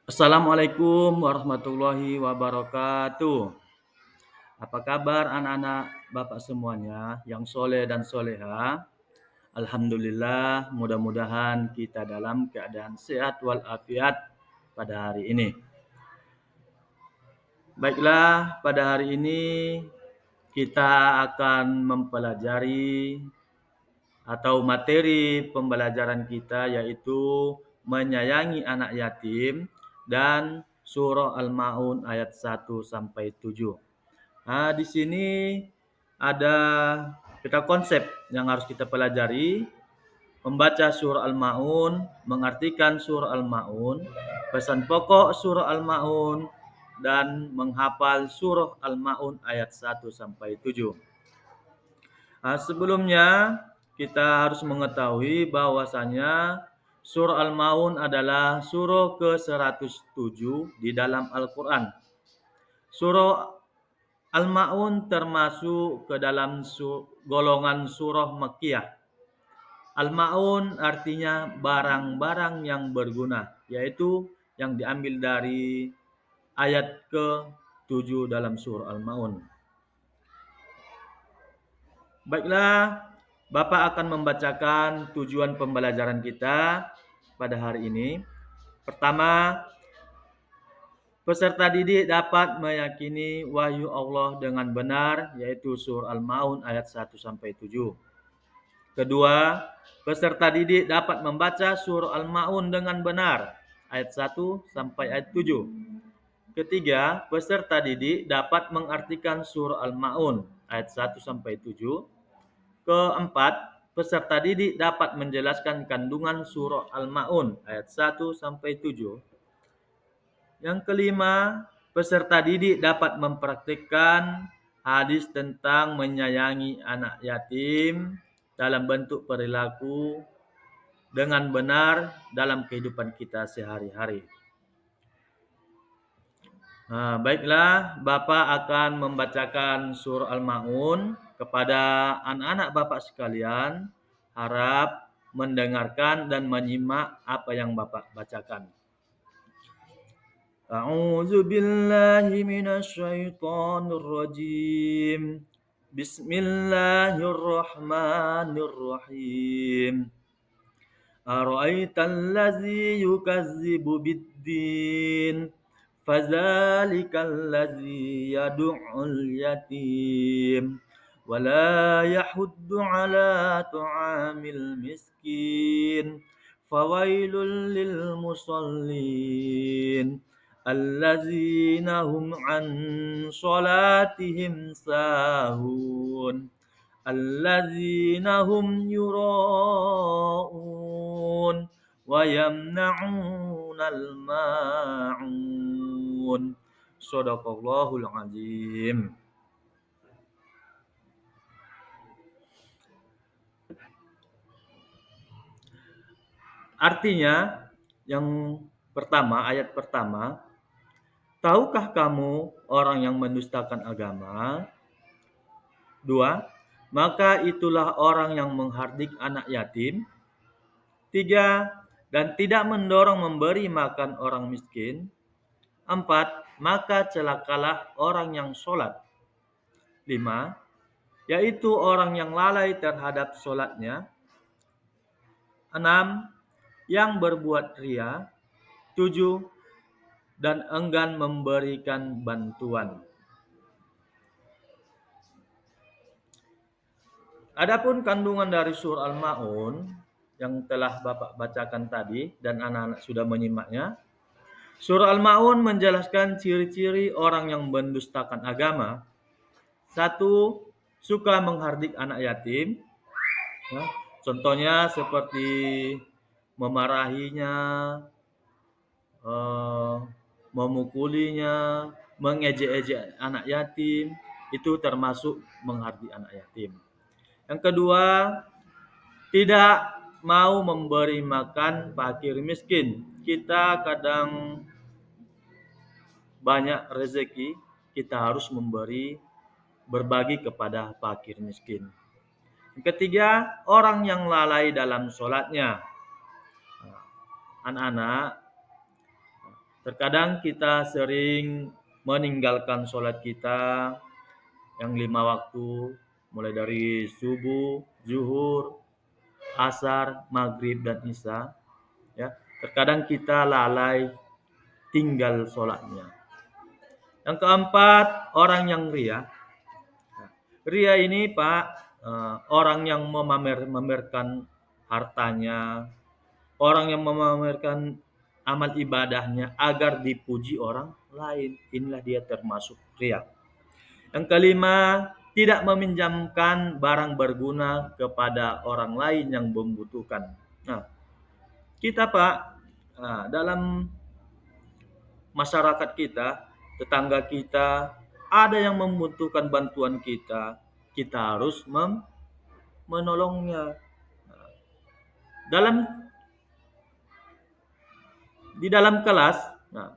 Assalamualaikum warahmatullahi wabarakatuh. Apa kabar anak-anak Bapak semuanya yang soleh dan soleha? Alhamdulillah, mudah-mudahan kita dalam keadaan sehat walafiat pada hari ini. Baiklah, pada hari ini kita akan mempelajari atau materi pembelajaran kita yaitu menyayangi anak yatim dan surah Al-Maun ayat 1 sampai 7. Nah, di sini ada kita konsep yang harus kita pelajari, membaca surah Al-Maun, mengartikan surah Al-Maun, pesan pokok surah Al-Maun, dan menghafal surah Al-Maun ayat 1 sampai 7. Nah, sebelumnya kita harus mengetahui bahwasanya surah Al-Maun adalah surah ke-107 di dalam Al-Quran. Surah Al-Maun termasuk ke dalam golongan surah Makkiyah. Al-Maun artinya barang-barang yang berguna, yaitu yang diambil dari ayat ke-7 dalam surah Al-Maun. Baiklah, Bapak akan membacakan tujuan pembelajaran kita pada hari ini. Pertama, peserta didik dapat meyakini wahyu Allah dengan benar, yaitu surah Al-Maun ayat 1 sampai 7. Kedua, peserta didik dapat membaca surah Al-Maun dengan benar, ayat 1 sampai ayat 7. Ketiga, peserta didik dapat mengartikan surah Al-Maun ayat 1 sampai 7. Keempat, peserta didik dapat menjelaskan kandungan surah Al-Maun ayat 1 sampai 7. Yang kelima, peserta didik dapat mempraktikkan hadis tentang menyayangi anak yatim dalam bentuk perilaku dengan benar dalam kehidupan kita sehari-hari. Nah, baiklah, Bapak akan membacakan surah Al-Maun kepada anak-anak Bapak sekalian. Harap mendengarkan dan menyimak apa yang Bapak bacakan. A'udzu billahi minasy syaithanir rajim. Bismillahirrahmanirrahim. Ara'aital ladzi yukazzibu bid-din فذلك الذي يدع اليتيم ولا يحض على طعام المسكين فويل للمصلين الذين هم عن صلاتهم ساهون الذين هم يراءون ويمنعون الماعون. Shadaqallahul azim. Artinya yang pertama, ayat pertama, tahukah kamu orang yang mendustakan agama? Dua, maka itulah orang yang menghardik anak yatim. Tiga, dan tidak mendorong memberi makan orang miskin. Empat, maka celakalah orang yang sholat. Lima, yaitu orang yang lalai terhadap sholatnya. Enam, yang berbuat ria. Tujuh, dan enggan memberikan bantuan. Adapun kandungan dari surah Al-Maun yang telah Bapak bacakan tadi dan anak-anak sudah menyimaknya. Surah Al-Maun menjelaskan ciri-ciri orang yang mendustakan agama. Satu, suka menghardik anak yatim. Ya, contohnya seperti memarahinya, memukulinya, mengejek-ejek anak yatim, itu termasuk menghardik anak yatim. Yang kedua, tidak mau memberi makan fakir miskin. Kita kadang banyak rezeki, kita harus berbagi kepada fakir miskin. Yang ketiga, orang yang lalai dalam sholatnya. Anak-anak, Terkadang kita sering meninggalkan sholat kita yang 5 waktu, mulai dari subuh, zuhur, asar, maghrib, dan isya. Ya, terkadang kita lalai tinggal sholatnya. Yang keempat, orang yang ria. Ria ini Pak, orang yang memamerkan hartanya, orang yang memamerkan amal ibadahnya agar dipuji orang lain. Inilah dia termasuk ria. Yang kelima, tidak meminjamkan barang berguna kepada orang lain yang membutuhkan. Nah, kita Pak, dalam masyarakat kita, tetangga kita, ada yang membutuhkan bantuan kita, kita harus menolongnya. Dalam di dalam kelas, nah,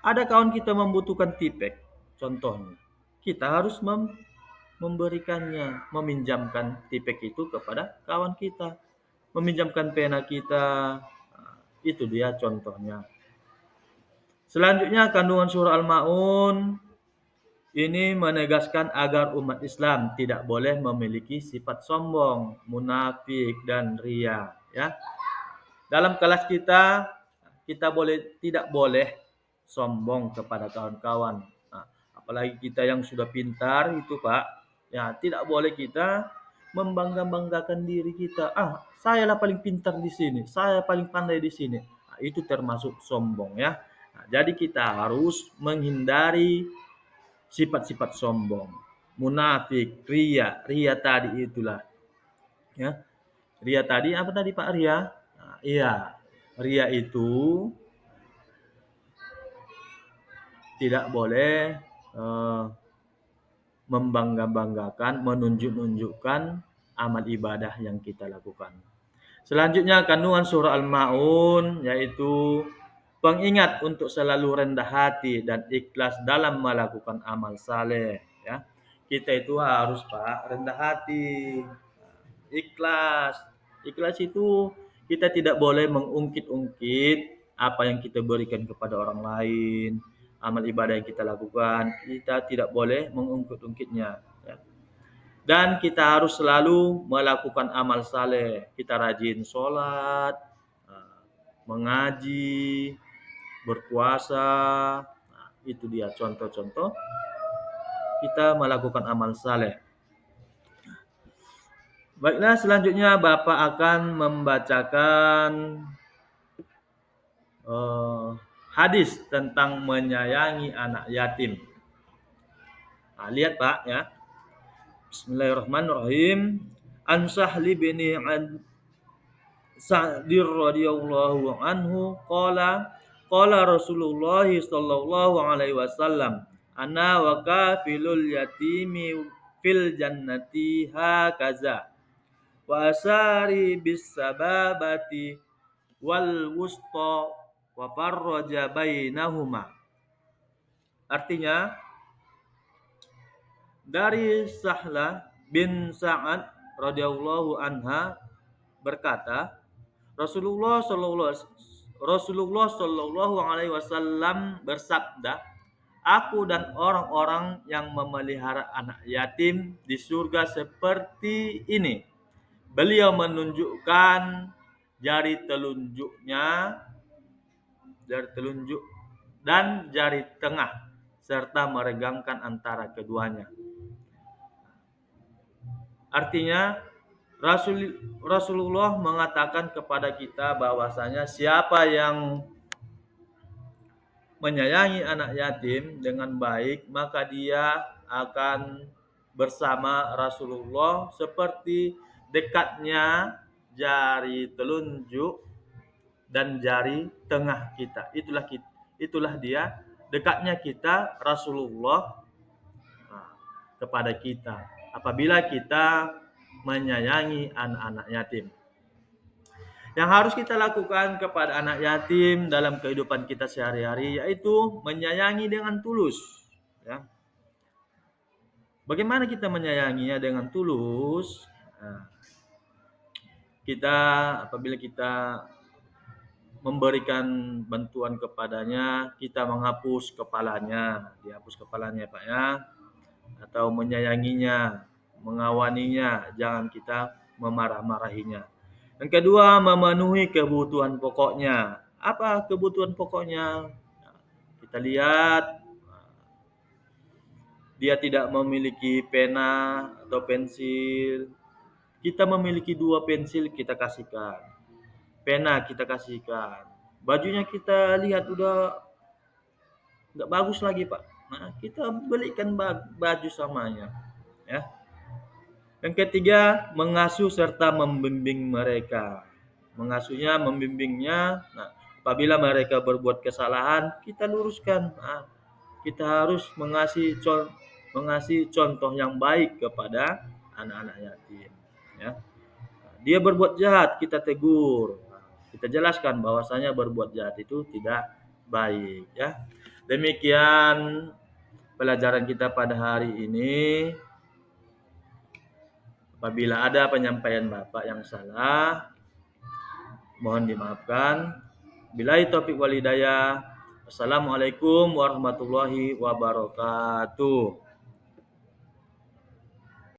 ada kawan kita membutuhkan tipek, contohnya. Kita harus memberikannya, meminjamkan tipek itu kepada kawan kita, meminjamkan pena kita. Nah, itu dia contohnya. Selanjutnya kandungan surah Al-Maun ini menegaskan agar umat Islam tidak boleh memiliki sifat sombong, munafik, dan ria. Ya, dalam kelas kita, kita tidak boleh sombong kepada kawan-kawan. Nah, apalagi kita yang sudah pintar itu Pak, ya tidak boleh kita membangga-banggakan diri kita. Saya lah paling pintar di sini, saya paling pandai di sini. Nah, itu termasuk sombong ya. Nah, jadi kita harus menghindari sifat-sifat sombong, munafik, ria. Ria tadi itulah, ya. Ria tadi apa tadi Pak Ria? Nah, iya, ria itu tidak boleh membangga-banggakan, menunjukkan amal ibadah yang kita lakukan. Selanjutnya kandungan surah Al-Maun yaitu pengingat untuk selalu rendah hati dan ikhlas dalam melakukan amal saleh. Ya, kita itu harus Pak rendah hati, ikhlas. Ikhlas itu kita tidak boleh mengungkit-ungkit apa yang kita berikan kepada orang lain, amal ibadah yang kita lakukan, kita tidak boleh mengungkit-ungkitnya. Ya. Dan kita harus selalu melakukan amal saleh. Kita rajin sholat, mengaji, berpuasa. Nah, itu dia contoh-contoh kita melakukan amal saleh. Baiklah, selanjutnya Bapak akan membacakan hadis tentang menyayangi anak yatim. Nah, lihat Pak ya. Bismillahirrahmanirrahim. An Sahli bin Sa'dir radhiyallahu anhu qala Rasulullah sallallahu alaihi wasallam ana wa kafilul yatimi fil jannati hakaza wa asari bis sababati wal wusta wa farraja bainahuma. Artinya dari Sahlah bin Sa'ad radhiyallahu anha berkata, Rasulullah sallallahu alaihi wasallam bersabda, aku dan orang-orang yang memelihara anak yatim di surga seperti ini. Beliau menunjukkan jari telunjuk dan jari tengah serta meregangkan antara keduanya. Artinya Rasulullah mengatakan kepada kita bahwasanya siapa yang menyayangi anak yatim dengan baik, maka dia akan bersama Rasulullah seperti dekatnya jari telunjuk dan jari tengah kita. Itulah dia dekatnya kita Rasulullah kepada kita apabila kita menyayangi anak-anak yatim. Yang harus kita lakukan kepada anak yatim dalam kehidupan kita sehari-hari yaitu menyayangi dengan tulus. Ya. Bagaimana kita menyayanginya dengan tulus? Nah, apabila kita memberikan bantuan kepadanya, kita menghapus kepalanya, dihapus kepalanya Pak ya, atau menyayanginya, mengawaninya, jangan kita memarah-marahinya. Yang kedua, memenuhi kebutuhan pokoknya. Apa kebutuhan pokoknya? Kita lihat dia tidak memiliki pena atau pensil. Kita memiliki 2 pensil, kita kasihkan. Pena kita kasihkan. Bajunya kita lihat udah nggak bagus lagi Pak. Nah, kita belikan baju samanya. Ya. Yang ketiga, mengasuh serta membimbing mereka. Mengasuhnya, membimbingnya. Nah, apabila mereka berbuat kesalahan, kita luruskan. Nah, kita harus mengasih contoh yang baik kepada anak-anak yatim. Ya. Dia berbuat jahat, kita tegur. Kita jelaskan bahwasanya berbuat jahat itu tidak baik. Ya. Demikian pelajaran kita pada hari ini. Apabila ada penyampaian Bapak yang salah, mohon dimaafkan. Billahi taufiq wal hidayah. Assalamualaikum warahmatullahi wabarakatuh.